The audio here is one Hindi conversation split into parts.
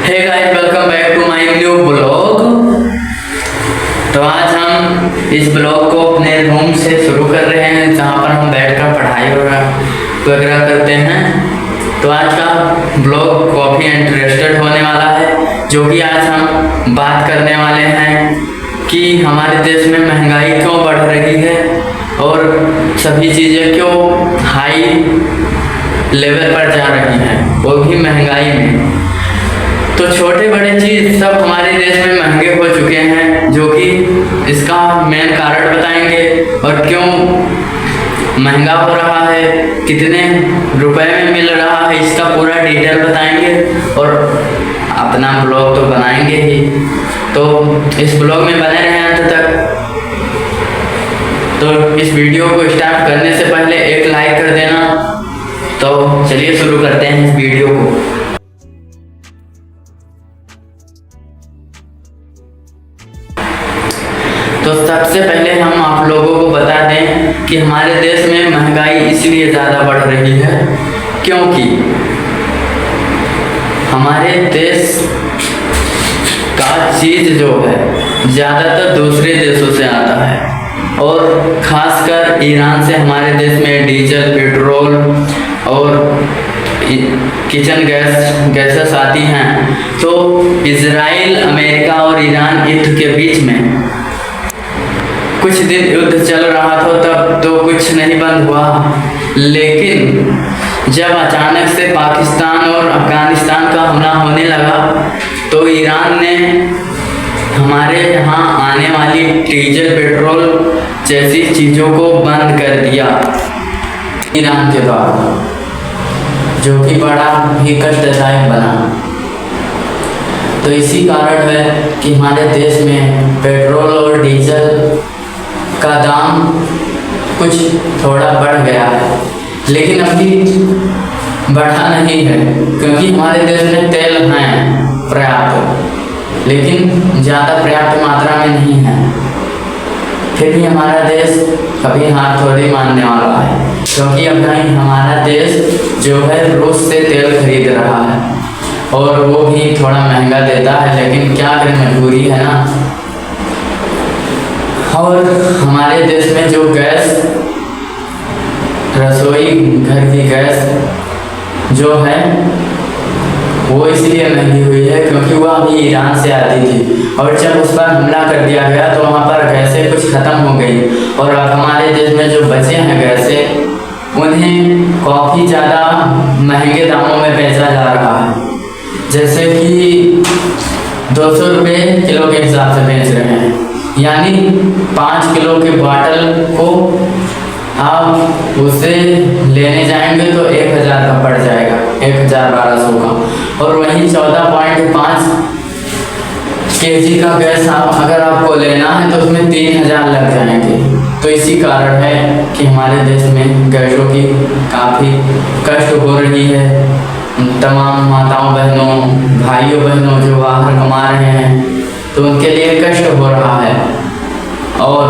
Hey guys, welcome back to my new blog. तो आज हम इस ब्लॉग को अपने रूम से शुरू कर रहे हैं, जहाँ पर हम बैठकर पढ़ाई वगैरह करते हैं। तो आज का ब्लॉग काफ़ी इंटरेस्टेड होने वाला है, जो कि आज हम बात करने वाले हैं कि हमारे देश में महंगाई क्यों बढ़ रही है और सभी चीज़ें क्यों हाई लेवल पर जा रही हैं, वो भी महंगाई में। तो छोटे बड़े चीज़ सब हमारे देश में महंगे हो चुके हैं, जो कि इसका मेन कारण बताएंगे और क्यों महंगा हो रहा है, कितने रुपए में मिल रहा है, इसका पूरा डिटेल बताएंगे और अपना ब्लॉग तो बनाएंगे ही। तो इस ब्लॉग में बने रहें अंत तक। तो इस वीडियो को स्टार्ट करने से पहले एक लाइक कर देना। तो चलिए शुरू करते हैं इस वीडियो को। तो सबसे पहले हम आप लोगों को बता दें कि हमारे देश में महंगाई इसलिए ज़्यादा बढ़ रही है क्योंकि हमारे देश का चीज़ जो है ज़्यादातर दूसरे देशों से आता है और ख़ासकर ईरान से हमारे देश में डीजल, पेट्रोल और किचन गैसेस आती हैं। तो इजराइल, अमेरिका और ईरान युद्ध के बीच में कुछ दिन युद्ध चल रहा था, तब तो कुछ नहीं बंद हुआ, लेकिन जब अचानक से पाकिस्तान और अफगानिस्तान का हमला होने लगा तो ईरान ने हमारे यहाँ आने वाली डीजल, पेट्रोल जैसी चीज़ों को बंद कर दिया ईरान के द्वारा, जो कि बड़ा ही कष्टदायक बना। तो इसी कारण है कि हमारे देश में पेट्रोल और डीजल का दाम कुछ थोड़ा बढ़ गया है, लेकिन अभी बढ़ा नहीं है क्योंकि हमारे देश में तेल हैं पर्याप्त, लेकिन ज़्यादा पर्याप्त मात्रा में नहीं है। फिर भी हमारा देश कभी हाथ थोड़ी मानने वाला है, क्योंकि अब हमारा देश जो है रूस से तेल खरीद रहा है और वो भी थोड़ा महंगा देता है, लेकिन क्या करें, मजबूरी है ना। और हमारे देश में जो गैस, रसोई घर की गैस जो है वो इसलिए महंगी हुई है क्योंकि वह अभी ईरान से आती थी और जब उस पर हमला कर दिया गया तो वहाँ पर गैसें कुछ ख़त्म हो गई और अब हमारे देश में जो बचे हैं गैसें, उन्हें काफ़ी ज़्यादा महंगे दामों में बेचा जा रहा है। जैसे कि 200 रुपये किलो के हिसाब से बेच रहे हैं, यानी 5 किलो के बॉटल को आप उसे लेने जाएंगे तो 1000 का पड़ जाएगा, 1200 का। और वहीं 14.5 kg का गैस अगर आपको लेना है तो उसमें 3000 लग जाएंगे। तो इसी कारण है कि हमारे देश में गैसों की काफ़ी कष्ट हो रही है। तमाम माताओं बहनों, भाइयों बहनों जो बाहर कमा रहे हैं तो उनके लिए कष्ट हो रहा है, और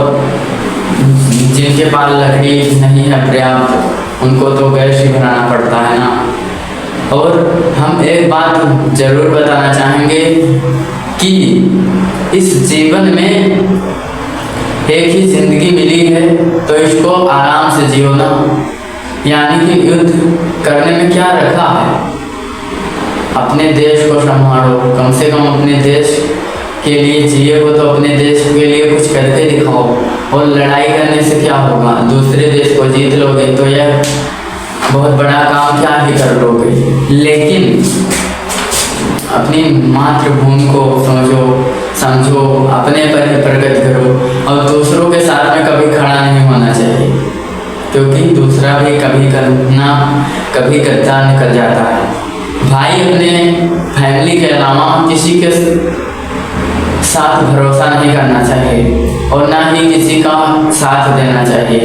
जिनके पास लकड़ी नहीं है पर्याप्त, उनको तो गैस ही भराना पड़ता है ना। और हम एक बात जरूर बताना चाहेंगे कि इस जीवन में एक ही जिंदगी मिली है तो इसको आराम से जियो ना। यानी कि युद्ध करने में क्या रखा है, अपने देश को संभालो, कम से कम अपने देश के लिए जिए हो तो अपने देश के लिए कुछ करके दिखाओ। और लड़ाई करने से क्या होगा, दूसरे देश को जीत लोगे तो यह बहुत बड़ा काम क्या ही कर लोगे, लेकिन अपनी मातृभूमि को समझो, अपने पर ही प्रगति करो और दूसरों के साथ में कभी खड़ा नहीं होना चाहिए, क्योंकि दूसरा भी कभी गद्दार निकल जाता है। भाई अपने फैमिली के अलावा किसी के साथ भरोसा नहीं करना चाहिए और ना ही किसी का साथ देना चाहिए,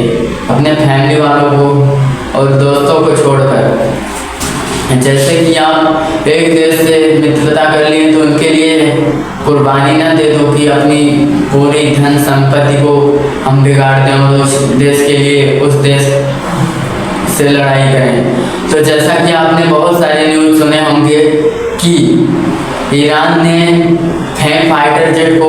अपने फैमिली वालों को और दोस्तों को छोड़कर। जैसे कि आप एक देश से मित्रता कर लिए तो उनके लिए कुर्बानी ना दे दो कि अपनी पूरी धन संपत्ति को हम बिगाड़ दें और उस देश के लिए उस देश से लड़ाई करें। तो जैसा कि आपने बहुत सारे न्यूज़ सुने होंगे कि ईरान ने फैंक फाइटर जेट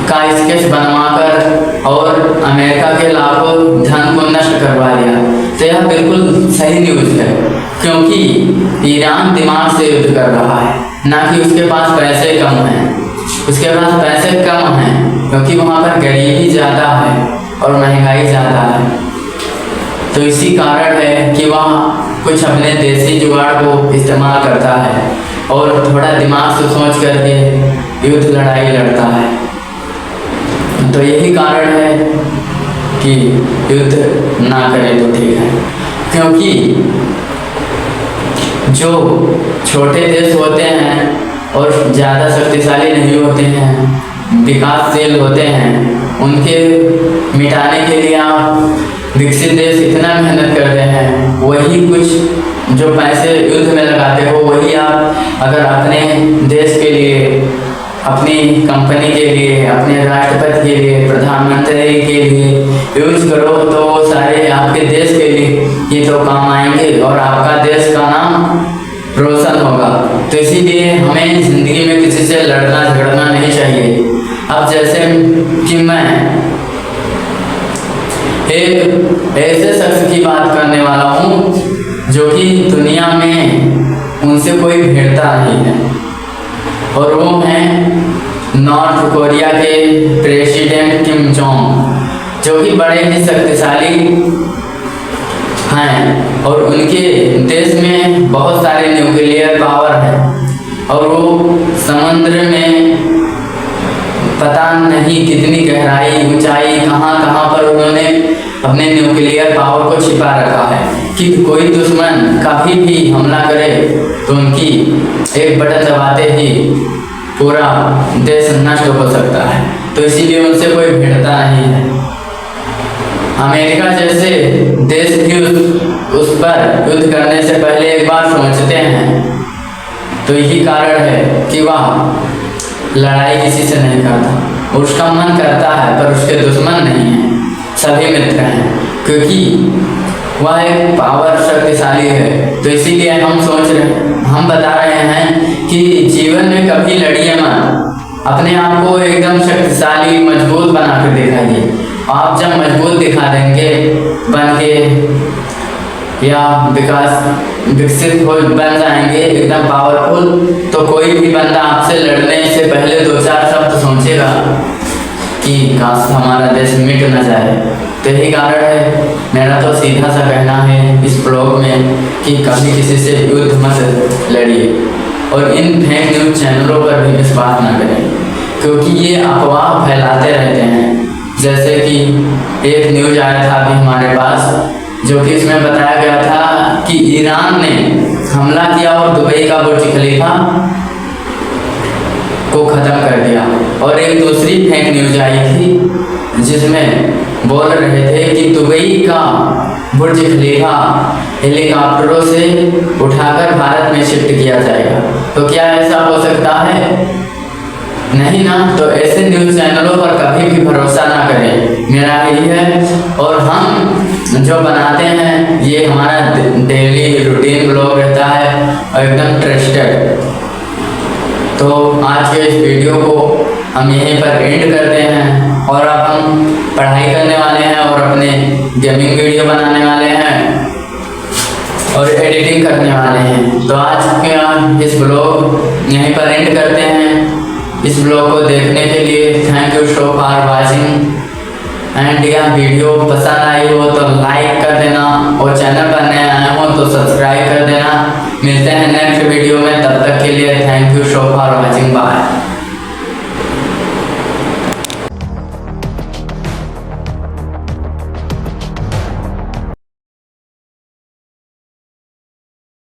का स्केच बनवाकर और अमेरिका के लाखों धन को नष्ट करवा दिया। तो यह बिल्कुल सही न्यूज़ है, क्योंकि ईरान दिमाग से युद्ध कर रहा है, ना कि उसके पास पैसे कम हैं। उसके पास पैसे कम हैं क्योंकि वहाँ पर गरीबी ज़्यादा है और महंगाई ज़्यादा है। तो इसी कारण है कि वह कुछ अपने देसी जुगाड़ को इस्तेमाल करता है और थोड़ा दिमाग से सोच करके युद्ध लड़ाई लड़ता है। तो यही कारण है कि युद्ध ना करें तो ठीक है, क्योंकि जो छोटे देश होते हैं और ज़्यादा शक्तिशाली नहीं होते हैं, विकासशील होते हैं, उनके मिटाने के लिए आप विकसित देश इतना मेहनत करते हैं, वही कुछ जो पैसे युद्ध में लगाते हो वही आप अगर अपने देश के लिए, अपनी कंपनी के लिए, अपने राष्ट्रपति के लिए, प्रधानमंत्री के लिए यूज करो तो वो सारे आपके देश के लिए ये तो काम आएंगे और आपका देश का नाम रोशन होगा। तो इसीलिए हमें ज़िंदगी में किसी से लड़ना झगड़ना नहीं चाहिए। अब जैसे कि मैं एक ऐसे शख्स की बात करने वाला हूँ जो कि दुनिया में उनसे कोई भिड़ता नहीं है, और वो हैं नॉर्थ कोरिया के प्रेसिडेंट किम जोंग, जो कि बड़े ही शक्तिशाली हैं और उनके देश में बहुत सारे न्यूक्लियर पावर है और वो समुद्र में पता नहीं कितनी गहराई, ऊंचाई, कहाँ पर उन्होंने अपने न्यूक्लियर पावर को छिपा रखा है कि कोई दुश्मन कभी भी हमला करे तो उनकी एक बटन दबाते ही पूरा देश नष्ट हो सकता है। तो इसीलिए उनसे कोई भिड़ता नहीं है। अमेरिका जैसे देश भी उस पर युद्ध करने से पहले एक बार सोचते हैं। तो यही कारण है कि वह लड़ाई किसी से नहीं करता। उसका मन करता है पर उसके दुश्मन नहीं है, सभी मित्र हैं, क्योंकि वह एक पावर शक्तिशाली है। तो इसीलिए हम बता रहे हैं कि जीवन में कभी लड़िए मत, अपने आप को एकदम शक्तिशाली मजबूत बना कर दिखाइए। आप जब मजबूत दिखा देंगे बन के या विकसित हो बन जाएंगे एकदम पावरफुल, तो कोई भी बंदा आपसे लड़ने से पहले 2-4 शब्द सोचेगा कि काश हमारा देश मिट न जाए। तो यही कारण है मेरा तो सीधा सा कहना है इस ब्लॉग में कि कभी किसी से युद्ध मत लड़िए और इन फेक न्यूज़ चैनलों पर भी विश्वास न करें, क्योंकि ये अफवाह फैलाते रहते हैं। जैसे कि एक न्यूज़ आया था अभी हमारे पास, जो कि इसमें बताया गया था कि ईरान ने हमला किया और दुबई का बुर्ज खलीफा को ख़त्म कर दिया। और एक दूसरी फेक न्यूज़ आई थी जिसमें बोल रहे थे कि दुबई का बुर्ज खलीफा हेलीकॉप्टरों से उठाकर भारत में शिफ्ट किया जाएगा। तो क्या ऐसा हो सकता है? नहीं ना। तो ऐसे न्यूज़ चैनलों पर कभी भी भरोसा ना करें, मेरा यही है। और हम जो बनाते हैं ये हमारा डेली रूटीन ब्लॉग रहता है और एकदम ट्रस्टेड। तो आज के इस वीडियो को हम यहीं पर एंड करते हैं और अब हम पढ़ाई करने वाले हैं और अपने गेमिंग वीडियो बनाने वाले हैं और एडिटिंग करने वाले हैं। तो आज के इस ब्लॉग यहीं पर एंड करते हैं। इस ब्लॉग को देखने के लिए thank you so for watching. And यह वीडियो पसंद आई हो तो लाइक कर देना और चैनल पर नए आए हो तो सब्सक्राइब कर देना। मिलते हैं नेक्स्ट वीडियो में, तब तक के लिए thank you so for watching. Bye.